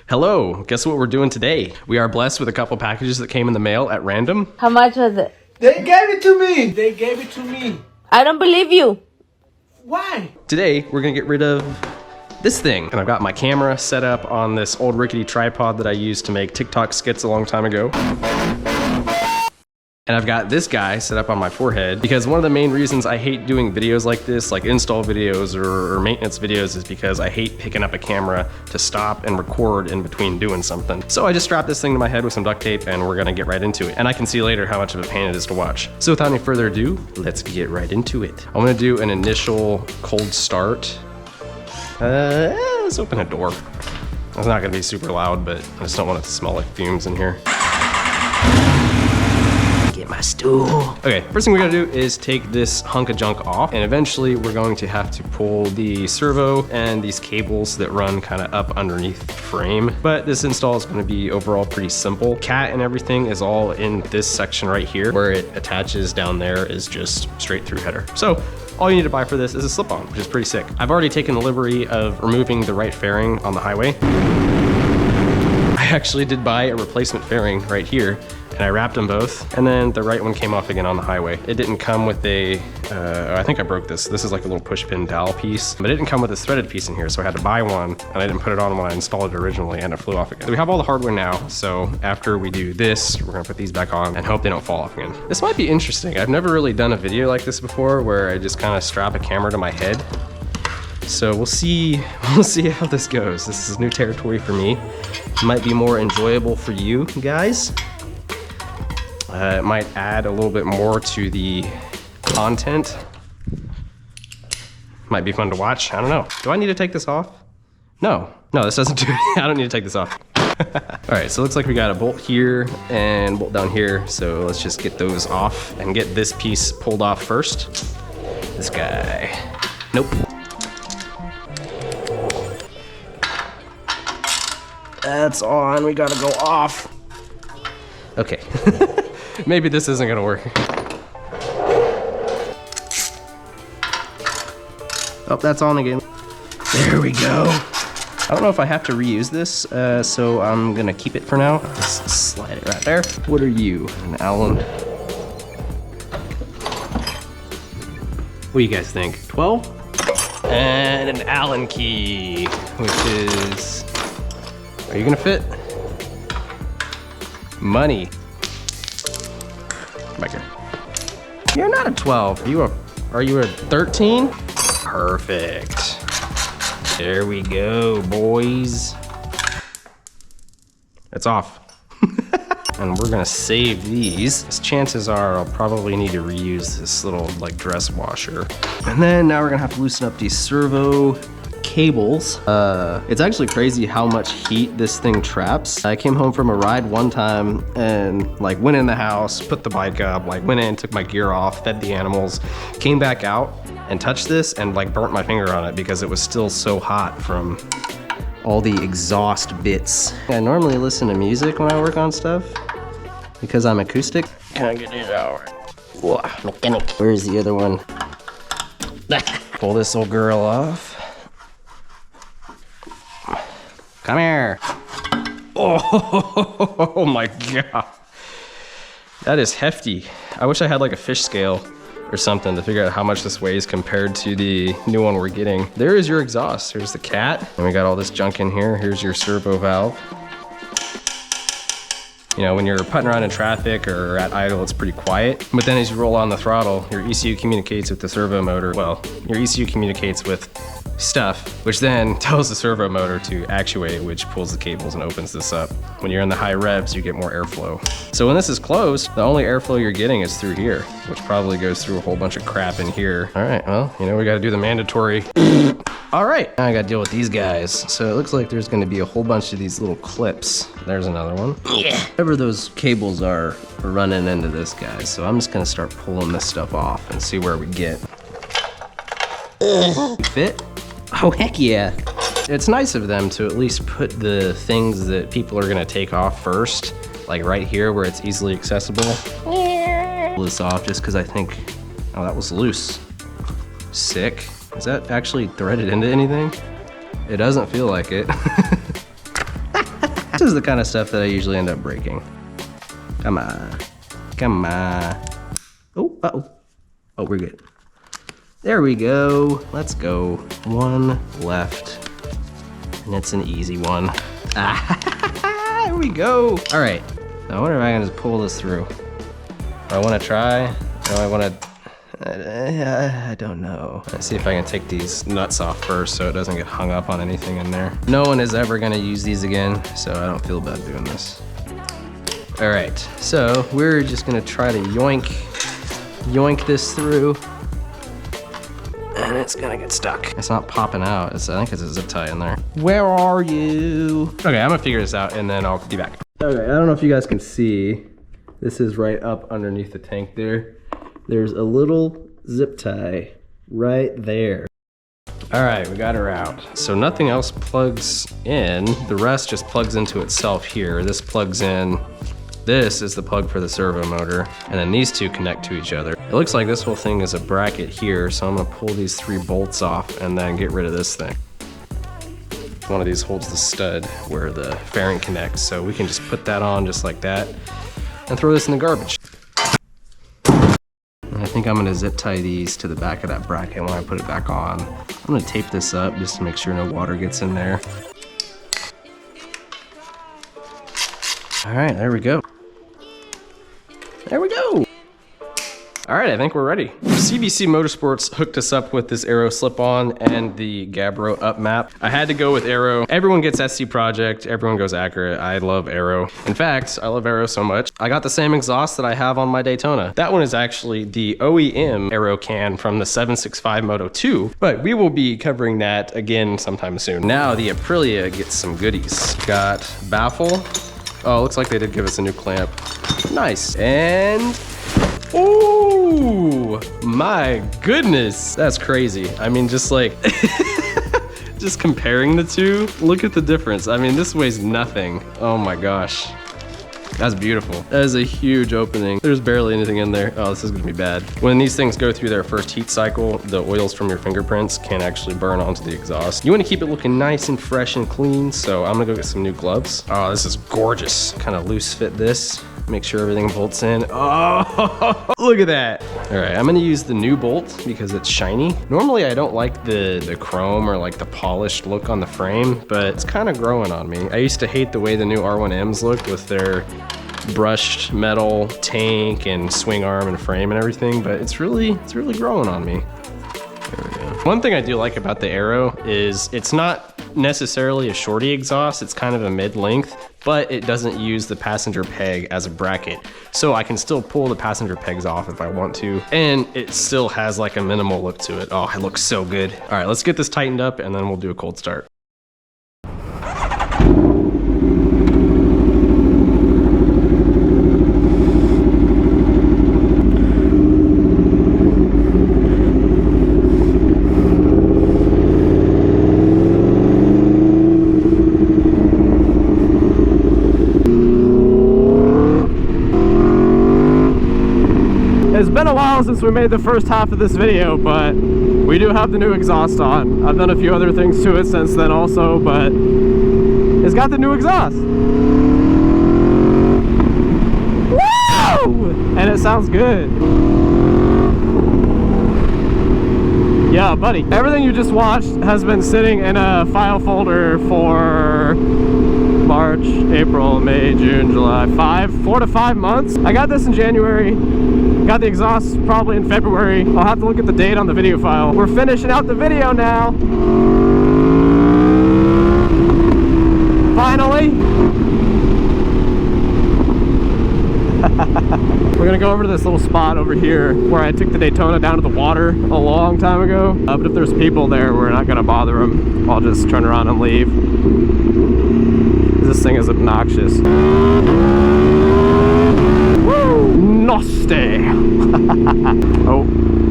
Hello, guess what we're doing today? We are blessed with a couple packages that came in the mail at random. How much was it? They gave it to me. They gave it to me. I don't believe you. Why? Today, we're gonna get rid of this thing. And I've got my camera set up on this old rickety tripod that I used to make TikTok skits a long time ago. And I've got this guy set up on my forehead because one of the main reasons I hate doing videos like this, like install videos or maintenance videos, is because I hate picking up a camera to stop and record in between doing something. So I just strapped this thing to my head with some duct tape and we're gonna get right into it. And I can see later how much of a pain it is to watch. So without any further ado, let's get right into it. I'm gonna do an initial cold start. Let's open a door. It's not gonna be super loud, but I just don't want it to smell like fumes in here. My stool. Okay, first thing we gotta do is take this hunk of junk off, and eventually we're going to have to pull the servo and these cables that run kind of up underneath the frame. But this install is gonna be overall pretty simple. Cat and everything is all in this section right here. Where it attaches down there is just straight through header. So all you need to buy for this is a slip-on, which is pretty sick. I've already taken the liberty of removing the right fairing on the highway. I actually did buy a replacement fairing right here, and I wrapped them both, and then the right one came off again on the highway. It didn't come with a, I think I broke this. This is like a little push pin dowel piece, but it didn't come with this threaded piece in here, so I had to buy one, and I didn't put it on when I installed it originally, and it flew off again. So we have all the hardware now, so after we do this, we're gonna put these back on and hope they don't fall off again. This might be interesting. I've never really done a video like this before, where I just kind of strap a camera to my head. So we'll see how this goes. This is new territory for me. It might be more enjoyable for you guys. It might add a little bit more to the content. Might be fun to watch, I don't know. Do I need to take this off? No, this doesn't do it. I don't need to take this off. All right, so it looks like we got a bolt here and bolt down here. So let's just get those off and get this piece pulled off first. This guy, nope. That's on, we gotta go off. Okay, maybe this isn't gonna work. Oh, that's on again. There we go. I don't know if I have to reuse this, so I'm gonna keep it for now. Just slide it right there. What are you, an Allen? What do you guys think, 12? And an Allen key, which is, are you gonna fit? Money. Come back here. You're not a 12. Are you a 13? Perfect. There we go, boys. It's off. And we're gonna save these. Chances are I'll probably need to reuse this little like dress washer. And then now we're gonna have to loosen up these servo cables. It's actually crazy how much heat this thing traps. I came home from a ride one time and like went in the house, put the bike up, like went in, took my gear off, fed the animals, came back out and touched this and like burnt my finger on it because it was still so hot from all the exhaust bits. I normally listen to music when I work on stuff because I'm acoustic. Can I get it out? Whoa, mechanic. Where's the other one? Pull this old girl off. Come here. Oh my God. That is hefty. I wish I had like a fish scale or something to figure out how much this weighs compared to the new one we're getting. There is your exhaust. Here's the cat. And we got all this junk in here. Here's your servo valve. You know, when you're putting around in traffic or at idle, it's pretty quiet. But then as you roll on the throttle, your ECU communicates with the servo motor. Well, your ECU communicates with stuff, which then tells the servo motor to actuate, which pulls the cables and opens this up. When you're in the high revs, you get more airflow. So when this is closed, the only airflow you're getting is through here, which probably goes through a whole bunch of crap in here. All right, well, you know, we gotta do the mandatory. All right, now I gotta deal with these guys. So it looks like there's gonna be a whole bunch of these little clips. There's another one. Yeah. Whatever those cables are running into this guy. So I'm just gonna start pulling this stuff off and see where we get. Fit? Oh, heck yeah. It's nice of them to at least put the things that people are gonna take off first, like right here where it's easily accessible. Pull this off just because I think, oh, that was loose. Sick. Is that actually threaded into anything? It doesn't feel like it. This is the kind of stuff that I usually end up breaking. Come on. Come on. Oh, uh-oh. Oh, we're good. There we go. Let's go. One left. And it's an easy one. Ah, there we go. All right. Now I wonder if I can just pull this through. Do I want to try? Do I want to... I don't know. Let's see if I can take these nuts off first so it doesn't get hung up on anything in there. No one is ever gonna use these again, so I don't feel bad doing this. All right, so we're just gonna try to yoink this through. And it's gonna get stuck. It's not popping out. I think it's a zip tie in there. Where are you? Okay, I'm gonna figure this out and then I'll be back. Okay, I don't know if you guys can see. This is right up underneath the tank there. There's a little zip tie right there. All right, we got her out. So nothing else plugs in. The rest just plugs into itself here. This plugs in. This is the plug for the servo motor. And then these two connect to each other. It looks like this whole thing is a bracket here. So I'm gonna pull these 3 bolts off and then get rid of this thing. One of these holds the stud where the fairing connects. So we can just put that on just like that and throw this in the garbage. I think I'm gonna zip tie these to the back of that bracket when I put it back on. I'm gonna tape this up just to make sure no water gets in there. All right, there we go. There we go. All right, I think we're ready. CBC Motorsports hooked us up with this Aero slip-on and the Gabbro up map. I had to go with Aero. Everyone gets SC Project, everyone goes Accurate. I love Aero. In fact, I love Aero so much, I got the same exhaust that I have on my Daytona. That one is actually the OEM Aero can from the 765 Moto 2, but we will be covering that again sometime soon. Now the Aprilia gets some goodies. Got baffle. Oh, looks like they did give us a new clamp. Nice. And oh my goodness, that's crazy. I mean, just like just comparing the two, look at the difference. I mean, this weighs nothing. Oh my gosh, that's beautiful. That is a huge opening. There's barely anything in there. Oh, this is gonna be bad. When these things go through their first heat cycle, the oils from your fingerprints can actually burn onto the exhaust. You want to keep it looking nice and fresh and clean, so I'm gonna go get some new gloves. Oh, this is gorgeous. Kind of loose fit this. Make sure everything bolts in. Oh, look at that. All right, I'm gonna use the new bolt because it's shiny. Normally I don't like the chrome or like the polished look on the frame, but it's kind of growing on me. I used to hate the way the new R1Ms looked with their brushed metal tank and swing arm and frame and everything, but it's really growing on me. There we go. One thing I do like about the Aero is it's not necessarily a shorty exhaust, it's kind of a mid-length, but it doesn't use the passenger peg as a bracket. So I can still pull the passenger pegs off if I want to, and it still has like a minimal look to it. Oh, it looks so good. All right, let's get this tightened up and then we'll do a cold start. It's been a while since we made the first half of this video, but we do have the new exhaust on. I've done a few other things to it since then also, but it's got the new exhaust. Woo! And it sounds good. Yeah, buddy. Everything you just watched has been sitting in a file folder for March, April, May, June, July, 4 to 5 months. I got this in January. Got the exhaust probably in February. I'll have to look at the date on the video file. We're finishing out the video now. Finally. We're gonna go over to this little spot over here where I took the Daytona down to the water a long time ago. But if there's people there, we're not gonna bother them. I'll just turn around and leave. This thing is obnoxious. Woo! Nasty! Oh,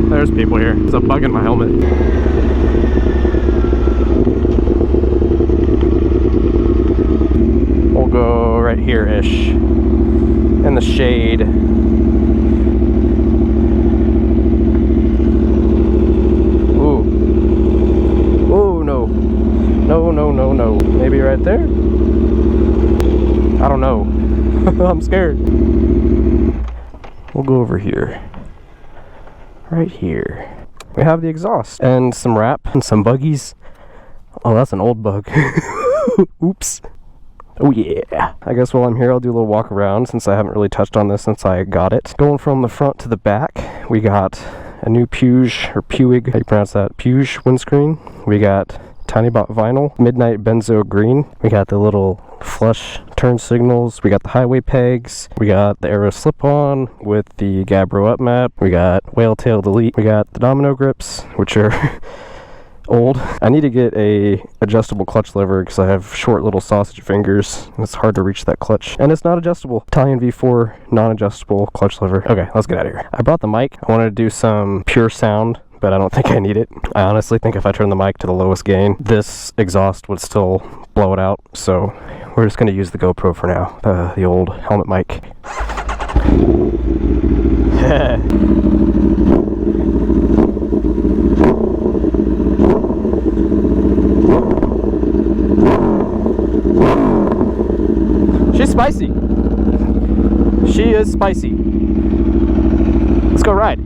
there's people here. There's a bug in my helmet. We'll go right here-ish. In the shade. Ooh. Ooh, no. No, no, no, no. Maybe right there? I don't know. I'm scared. We'll go over here. Right here. We have the exhaust and some wrap and some buggies. Oh, that's an old bug. Oops. Oh yeah. I guess while I'm here, I'll do a little walk around since I haven't really touched on this since I got it. Going from the front to the back, we got a new Puig, or Puig, how do you pronounce that? Puig windscreen. We got Tiny Bot vinyl, midnight benzo green. We got the little flush turn signals. We got the highway pegs. We got the Aero slip-on with the Gabbro up map. We got whale tail delete. We got the domino grips, which are old. I need to get a adjustable clutch lever because I have short little sausage fingers. It's hard to reach that clutch, and it's not adjustable. Italian V4 non-adjustable clutch lever. Okay, let's get out of here. I brought the mic. I wanted to do some pure sound, but I don't think I need it. I honestly think if I turn the mic to the lowest gain, this exhaust would still blow it out. So we're just going to use the GoPro for now, the old helmet mic. She's spicy. She is spicy. Let's go ride.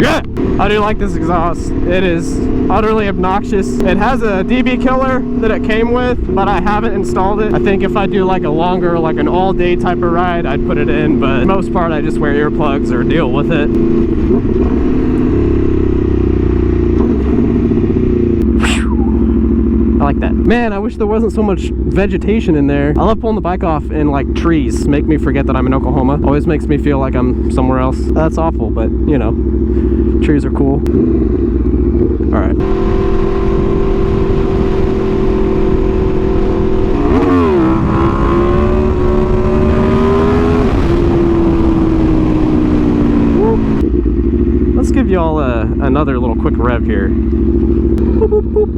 Yeah! I do like this exhaust. It is utterly obnoxious. It has a dB killer that it came with, but I haven't installed it. I think if I do like a longer, like an all-day type of ride, I'd put it in, but for the most part I just wear earplugs or deal with it. I like that. Man, I wish there wasn't so much vegetation in there. I love pulling the bike off in like trees. Make me forget that I'm in Oklahoma. Always makes me feel like I'm somewhere else. That's awful, but you know, trees are cool. All right. Let's give y'all another little quick rev here. Boop, boop, boop.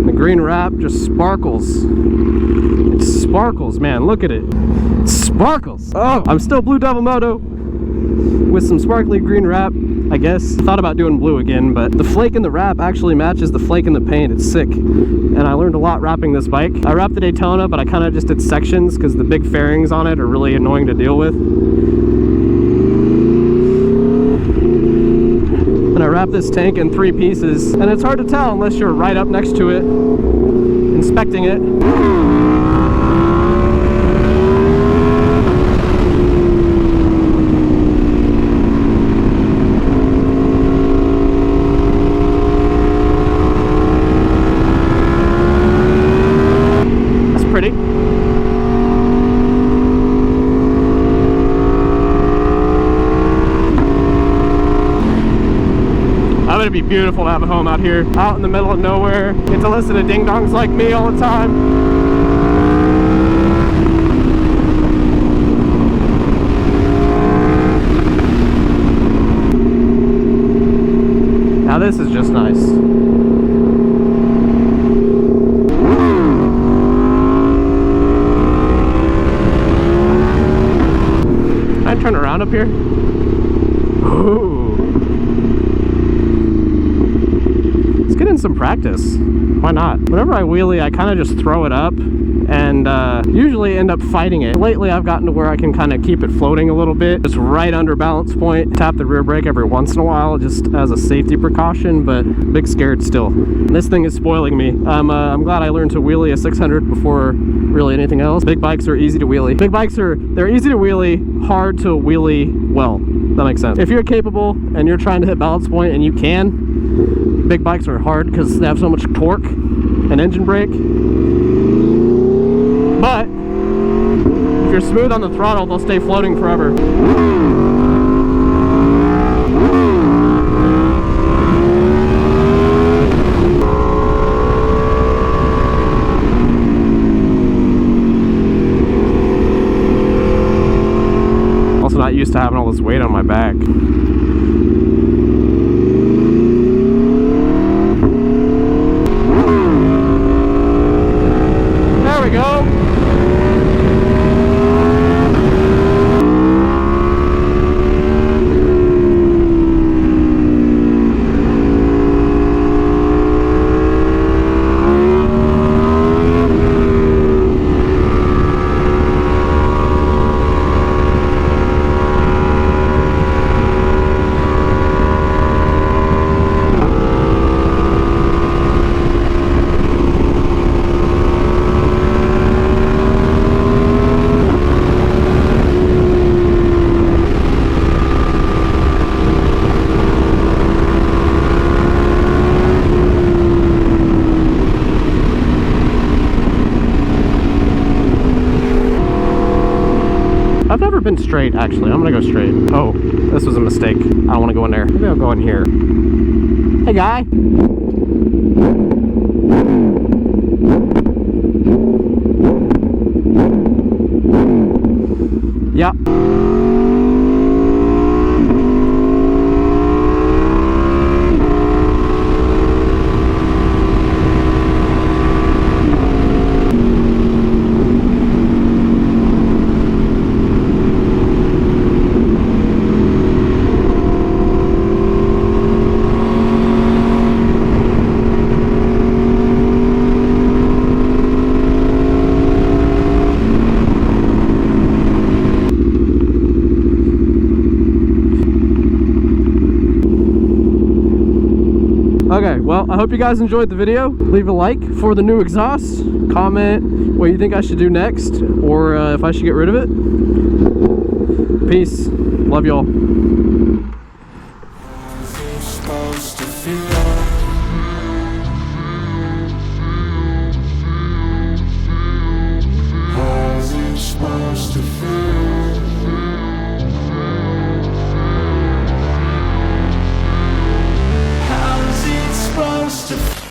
The green wrap just sparkles. It sparkles, man. Look at it. It sparkles. Oh, I'm still Blue Devil Moto with some sparkly green wrap, I guess. I thought about doing blue again, but the flake in the wrap actually matches the flake in the paint. It's sick. And I learned a lot wrapping this bike. I wrapped the Daytona, but I kind of just did sections because the big fairings on it are really annoying to deal with. And I wrapped this tank in 3 pieces, and it's hard to tell unless you're right up next to it, inspecting it. That's pretty. It'd be beautiful to have a home out here, out in the middle of nowhere. Get to listen to ding-dongs like me all the time. Now this is just nice. Can I turn around up here? Ooh. Get in some practice. Why not? Whenever I wheelie, I kind of just throw it up and usually end up fighting it. Lately, I've gotten to where I can kind of keep it floating a little bit, just right under balance point. Tap the rear brake every once in a while, just as a safety precaution, but big scared still. This thing is spoiling me. I'm glad I learned to wheelie a 600 before really anything else. Big bikes are easy to wheelie. Big bikes they're easy to wheelie, hard to wheelie well. That makes sense. If you're capable and you're trying to hit balance point and you can, big bikes are hard because they have so much torque and engine brake. But if you're smooth on the throttle, they'll stay floating forever. Also not used to having all this weight on my back. There we go. I've never been straight, actually. I'm gonna go straight. Oh, this was a mistake. I don't want to go in there. Maybe I'll go in here. Hey, guy. Yep. Okay, well, I hope you guys enjoyed the video. Leave a like for the new exhaust. Comment what you think I should do next, or if I should get rid of it. Peace. Love y'all.